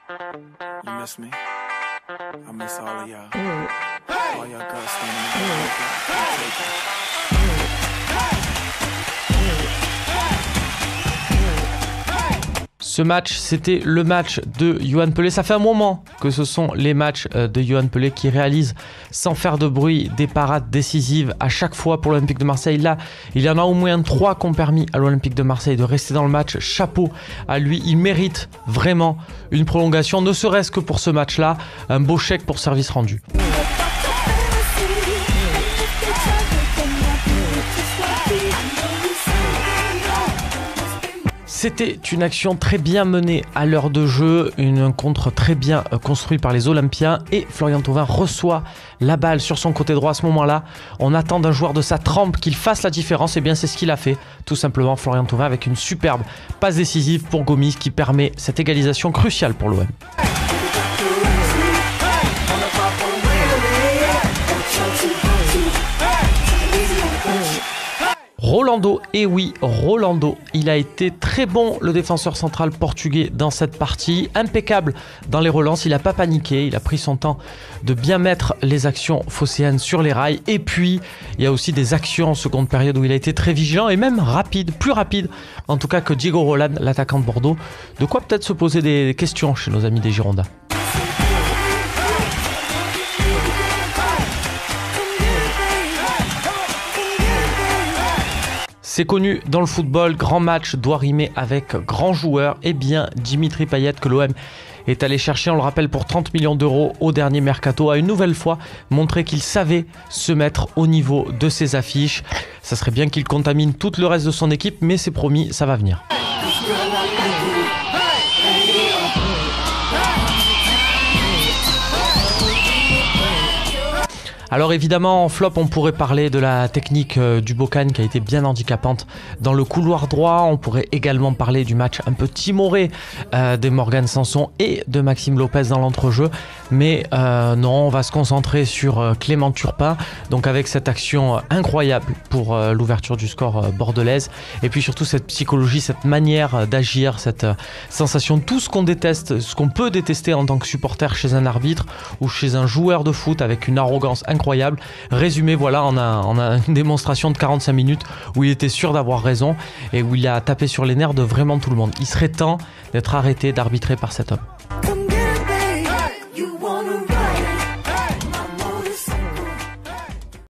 You miss me? I miss all of y'all. All y'all girls standing in the Ce match, c'était le match de Yohan Pelé. Ça fait un moment que ce sont les matchs de Yohan Pelé qui réalisent sans faire de bruit des parades décisives à chaque fois pour l'Olympique de Marseille. Là, il y en a au moins 3 qui ont permis à l'Olympique de Marseille de rester dans le match. Chapeau à lui, il mérite vraiment une prolongation, ne serait-ce que pour ce match-là. Un beau chèque pour service rendu. C'était une action très bien menée à l'heure de jeu, une contre très bien construite par les Olympiens et Florian Thauvin reçoit la balle sur son côté droit à ce moment-là. On attend d'un joueur de sa trempe qu'il fasse la différence et bien c'est ce qu'il a fait. Tout simplement Florian Thauvin avec une superbe passe décisive pour Gomis qui permet cette égalisation cruciale pour l'OM. Rolando, et oui, Rolando, il a été très bon le défenseur central portugais dans cette partie, impeccable dans les relances, il n'a pas paniqué, il a pris son temps de bien mettre les actions phocéennes sur les rails et puis il y a aussi des actions en seconde période où il a été très vigilant et même rapide, plus rapide en tout cas que Diego Roland, l'attaquant de Bordeaux, de quoi peut-être se poser des questions chez nos amis des Girondins. C'est connu dans le football, grand match doit rimer avec grand joueur. Eh bien, Dimitri Payet que l'OM est allé chercher, on le rappelle, pour 30 millions d'euros au dernier mercato, a une nouvelle fois montré qu'il savait se mettre au niveau de ses affiches. Ça serait bien qu'il contamine tout le reste de son équipe, mais c'est promis, ça va venir. Alors évidemment en flop on pourrait parler de la technique du Bocan qui a été bien handicapante dans le couloir droit. On pourrait également parler du match un peu timoré des Morgan Sanson et de Maxime Lopez dans l'entrejeu. Mais non, on va se concentrer sur Clément Turpin, donc avec cette action incroyable pour l'ouverture du score bordelaise. Et puis surtout cette psychologie, cette manière d'agir, cette sensation, tout ce qu'on déteste, ce qu'on peut détester en tant que supporter chez un arbitre ou chez un joueur de foot avec une arrogance incroyable. Résumé, voilà, on a une démonstration de 45 minutes où il était sûr d'avoir raison et où il a tapé sur les nerfs de vraiment tout le monde. Il serait temps d'être arrêté d'arbitrer par cet homme.